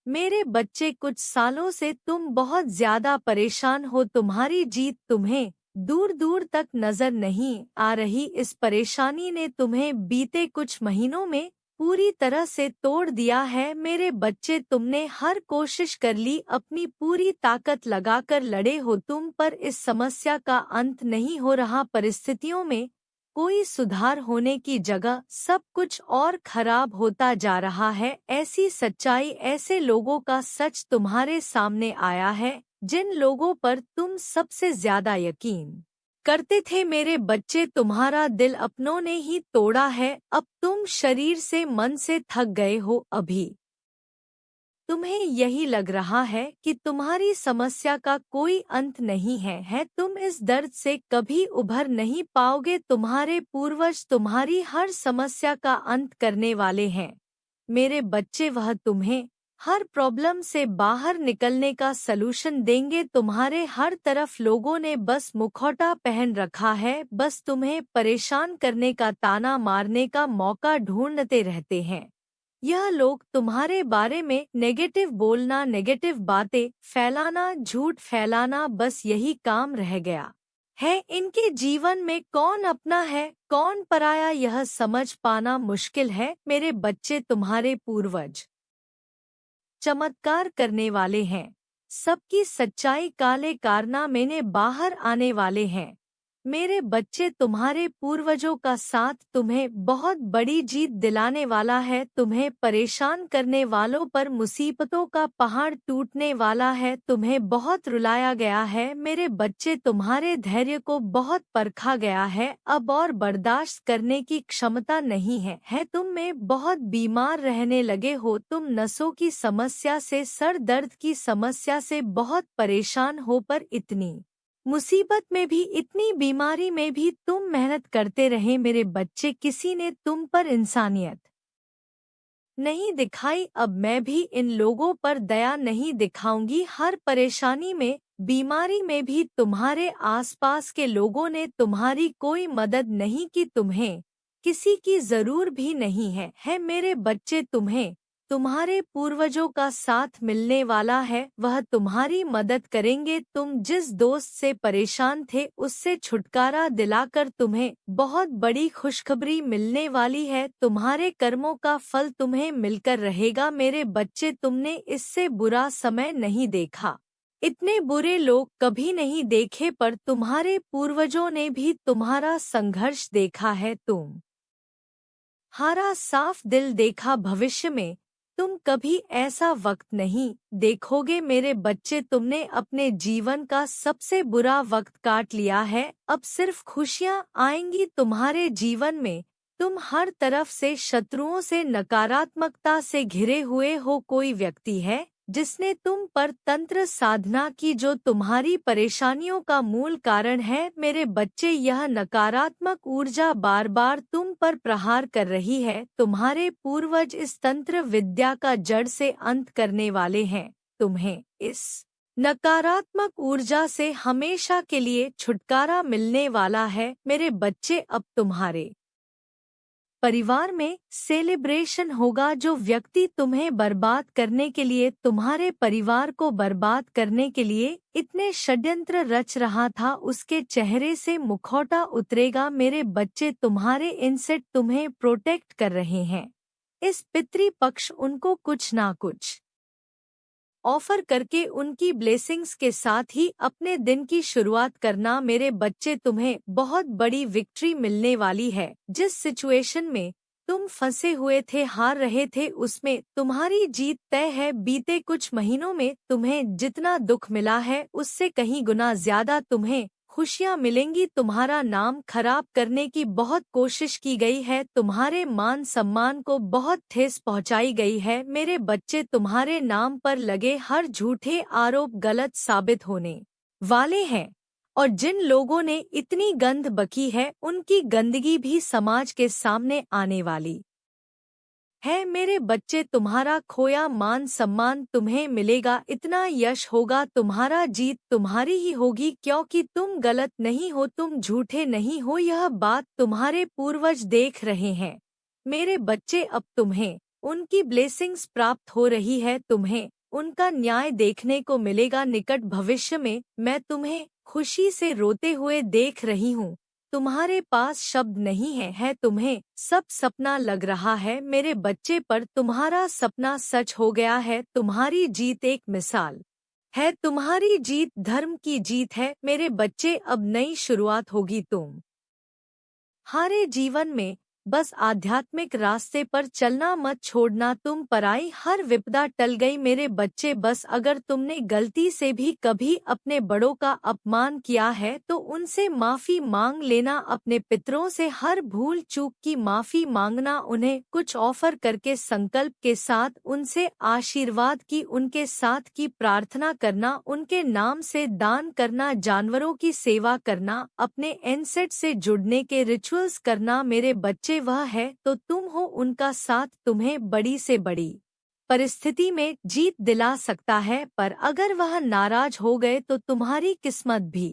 मेरे बच्चे, कुछ सालों से तुम बहुत ज्यादा परेशान हो। तुम्हारी जीत तुम्हें दूर दूर तक नजर नहीं आ रही। इस परेशानी ने तुम्हें बीते कुछ महीनों में पूरी तरह से तोड़ दिया है। मेरे बच्चे, तुमने हर कोशिश कर ली, अपनी पूरी ताकत लगाकर लड़े हो तुम, पर इस समस्या का अंत नहीं हो रहा। परिस्थितियों में कोई सुधार होने की जगह सब कुछ और खराब होता जा रहा है। ऐसी सच्चाई, ऐसे लोगों का सच तुम्हारे सामने आया है जिन लोगों पर तुम सबसे ज्यादा यकीन करते थे। मेरे बच्चे, तुम्हारा दिल अपनों ने ही तोड़ा है। अब तुम शरीर से मन से थक गए हो। अभी तुम्हें यही लग रहा है कि तुम्हारी समस्या का कोई अंत नहीं है। तुम इस दर्द से कभी उभर नहीं पाओगे। तुम्हारे पूर्वज तुम्हारी हर समस्या का अंत करने वाले हैं। मेरे बच्चे, वह तुम्हें हर प्रॉब्लम से बाहर निकलने का सलूशन देंगे। तुम्हारे हर तरफ लोगों ने बस मुखौटा पहन रखा है, बस तुम्हें परेशान करने का, ताना मारने का मौका ढूंढते रहते हैं। यह लोग तुम्हारे बारे में नेगेटिव बोलना, नेगेटिव बातें फैलाना, झूठ फैलाना, बस यही काम रह गया है। इनके जीवन में कौन अपना है कौन पराया, यह समझ पाना मुश्किल है। मेरे बच्चे, तुम्हारे पूर्वज चमत्कार करने वाले हैं। सबकी सच्चाई काले कारनामे में बाहर आने वाले हैं। मेरे बच्चे, तुम्हारे पूर्वजों का साथ तुम्हें बहुत बड़ी जीत दिलाने वाला है। तुम्हें परेशान करने वालों पर मुसीबतों का पहाड़ टूटने वाला है। तुम्हें बहुत रुलाया गया है। मेरे बच्चे, तुम्हारे धैर्य को बहुत परखा गया है। अब और बर्दाश्त करने की क्षमता नहीं है। तुम में बहुत बीमार रहने लगे हो। तुम नसों की समस्या से, सर दर्द की समस्या से बहुत परेशान हो, पर इतनी मुसीबत में भी, इतनी बीमारी में भी तुम मेहनत करते रहे। मेरे बच्चे, किसी ने तुम पर इंसानियत नहीं दिखाई। अब मैं भी इन लोगों पर दया नहीं दिखाऊंगी। हर परेशानी में, बीमारी में भी तुम्हारे आसपास के लोगों ने तुम्हारी कोई मदद नहीं की। तुम्हें किसी की जरूर भी नहीं है। मेरे बच्चे, तुम्हें तुम्हारे पूर्वजों का साथ मिलने वाला है। वह तुम्हारी मदद करेंगे। तुम जिस दोस्त से परेशान थे उससे छुटकारा दिलाकर तुम्हें बहुत बड़ी खुशखबरी मिलने वाली है। तुम्हारे कर्मों का फल तुम्हें मिलकर रहेगा। मेरे बच्चे, तुमने इससे बुरा समय नहीं देखा, इतने बुरे लोग कभी नहीं देखे, पर तुम्हारे पूर्वजों ने भी तुम्हारा संघर्ष देखा है। तुम हारा साफ दिल देखा। भविष्य में तुम कभी ऐसा वक्त नहीं देखोगे। मेरे बच्चे, तुमने अपने जीवन का सबसे बुरा वक्त काट लिया है। अब सिर्फ खुशियां आएंगी तुम्हारे जीवन में। तुम हर तरफ से शत्रुओं से, नकारात्मकता से घिरे हुए हो। कोई व्यक्ति है जिसने तुम पर तंत्र साधना की, जो तुम्हारी परेशानियों का मूल कारण है। मेरे बच्चे, यह नकारात्मक ऊर्जा बार बार तुम पर प्रहार कर रही है। तुम्हारे पूर्वज इस तंत्र विद्या का जड़ से अंत करने वाले हैं। तुम्हें इस नकारात्मक ऊर्जा से हमेशा के लिए छुटकारा मिलने वाला है। मेरे बच्चे, अब तुम्हारे परिवार में सेलिब्रेशन होगा। जो व्यक्ति तुम्हें बर्बाद करने के लिए, तुम्हारे परिवार को बर्बाद करने के लिए इतने षड्यंत्र रच रहा था, उसके चेहरे से मुखौटा उतरेगा। मेरे बच्चे, तुम्हारे इनसेट तुम्हें प्रोटेक्ट कर रहे हैं। इस पितृपक्ष उनको कुछ ना कुछ ऑफर करके उनकी ब्लेसिंग्स के साथ ही अपने दिन की शुरुआत करना। मेरे बच्चे, तुम्हें बहुत बड़ी विक्ट्री मिलने वाली है। जिस सिचुएशन में तुम फंसे हुए थे, हार रहे थे, उसमें तुम्हारी जीत तय है। बीते कुछ महीनों में तुम्हें जितना दुख मिला है उससे कहीं गुना ज्यादा तुम्हें खुशियां मिलेंगी। तुम्हारा नाम खराब करने की बहुत कोशिश की गई है। तुम्हारे मान सम्मान को बहुत ठेस पहुंचाई गई है। मेरे बच्चे, तुम्हारे नाम पर लगे हर झूठे आरोप गलत साबित होने वाले हैं, और जिन लोगों ने इतनी गंद बकी है उनकी गंदगी भी समाज के सामने आने वाली है। मेरे बच्चे, तुम्हारा खोया मान सम्मान तुम्हें मिलेगा। इतना यश होगा, तुम्हारा जीत तुम्हारी ही होगी, क्योंकि तुम गलत नहीं हो, तुम झूठे नहीं हो। यह बात तुम्हारे पूर्वज देख रहे हैं। मेरे बच्चे, अब तुम्हें उनकी ब्लेसिंग्स प्राप्त हो रही है तुम्हें, उनका न्याय देखने को मिलेगा निकट भविष्य में। मैं तुम्हें खुशी से रोते हुए देख रही हूँ। तुम्हारे पास शब्द नहीं है तुम्हें सब सपना लग रहा है मेरे बच्चे पर तुम्हारा सपना सच हो गया है। तुम्हारी जीत एक मिसाल है, तुम्हारी जीत धर्म की जीत है मेरे बच्चे। अब नई शुरुआत होगी तुम हारे जीवन में। बस आध्यात्मिक रास्ते पर चलना मत छोड़ना, तुम पराई हर विपदा टल गई मेरे बच्चे। बस अगर तुमने गलती से भी कभी अपने बड़ों का अपमान किया है तो उनसे माफी मांग लेना, अपने पितरों से हर भूल चूक की माफी मांगना, उन्हें कुछ ऑफर करके संकल्प के साथ उनसे आशीर्वाद की, उनके साथ की प्रार्थना करना, उनके नाम से दान करना, जानवरों की सेवा करना, अपने एनसेट से जुड़ने के रिचुअल्स करना मेरे बच्चे। वह है तो तुम हो, उनका साथ तुम्हें बड़ी से बड़ी परिस्थिति में जीत दिला सकता है। पर अगर वह नाराज हो गए तो तुम्हारी किस्मत भी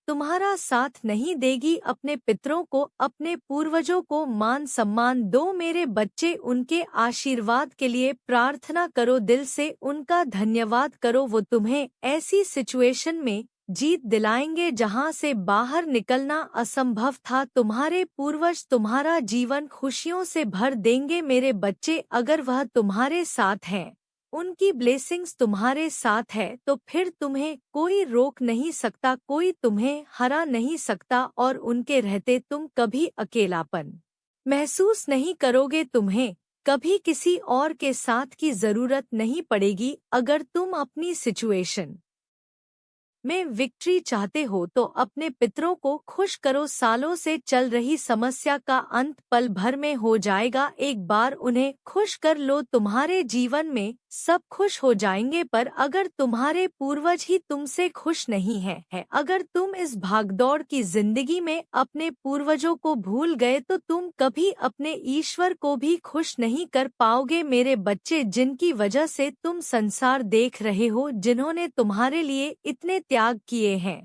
तुम्हारा साथ नहीं देगी। अपने पितरों को, अपने पूर्वजों को मान सम्मान दो मेरे बच्चे, उनके आशीर्वाद के लिए प्रार्थना करो, दिल से उनका धन्यवाद करो। वो तुम्हें ऐसी सिचुएशन में जीत दिलाएंगे जहां से बाहर निकलना असंभव था। तुम्हारे पूर्वज तुम्हारा जीवन खुशियों से भर देंगे मेरे बच्चे। अगर वह तुम्हारे साथ हैं, उनकी ब्लेसिंग्स तुम्हारे साथ है, तो फिर तुम्हें कोई रोक नहीं सकता, कोई तुम्हें हरा नहीं सकता, और उनके रहते तुम कभी अकेलापन महसूस नहीं करोगे। तुम्हें कभी किसी और के साथ की जरूरत नहीं पड़ेगी। अगर तुम अपनी सिचुएशन में विक्ट्री चाहते हो तो अपने पितरों को खुश करो। सालों से चल रही समस्या का अंत पल भर में हो जाएगा। एक बार उन्हें खुश कर लो, तुम्हारे जीवन में सब खुश हो जाएंगे। पर अगर तुम्हारे पूर्वज ही तुमसे खुश नहीं है, अगर तुम इस भागदौड़ की जिंदगी में अपने पूर्वजों को भूल गए तो तुम कभी अपने ईश्वर को भी खुश नहीं कर पाओगे मेरे बच्चे। जिनकी वजह से तुम संसार देख रहे हो, जिन्होंने तुम्हारे लिए इतने त्याग किए हैं,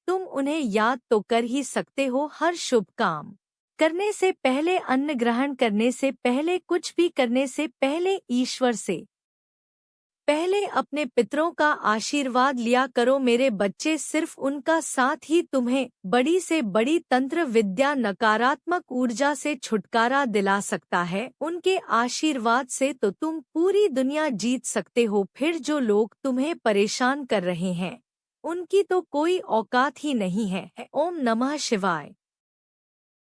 तुम उन्हें याद तो कर ही सकते हो। हर शुभ काम करने से पहले, अन्न ग्रहण करने से पहले, कुछ भी करने से पहले ईश्वर से पहले अपने पितरों का आशीर्वाद लिया करो मेरे बच्चे। सिर्फ उनका साथ ही तुम्हें बड़ी से बड़ी तंत्र विद्या, नकारात्मक ऊर्जा से छुटकारा दिला सकता है। उनके आशीर्वाद से तो तुम पूरी दुनिया जीत सकते हो। फिर जो लोग तुम्हें परेशान कर रहे हैं, उनकी तो कोई औकात ही नहीं है। ओम नमः शिवाय।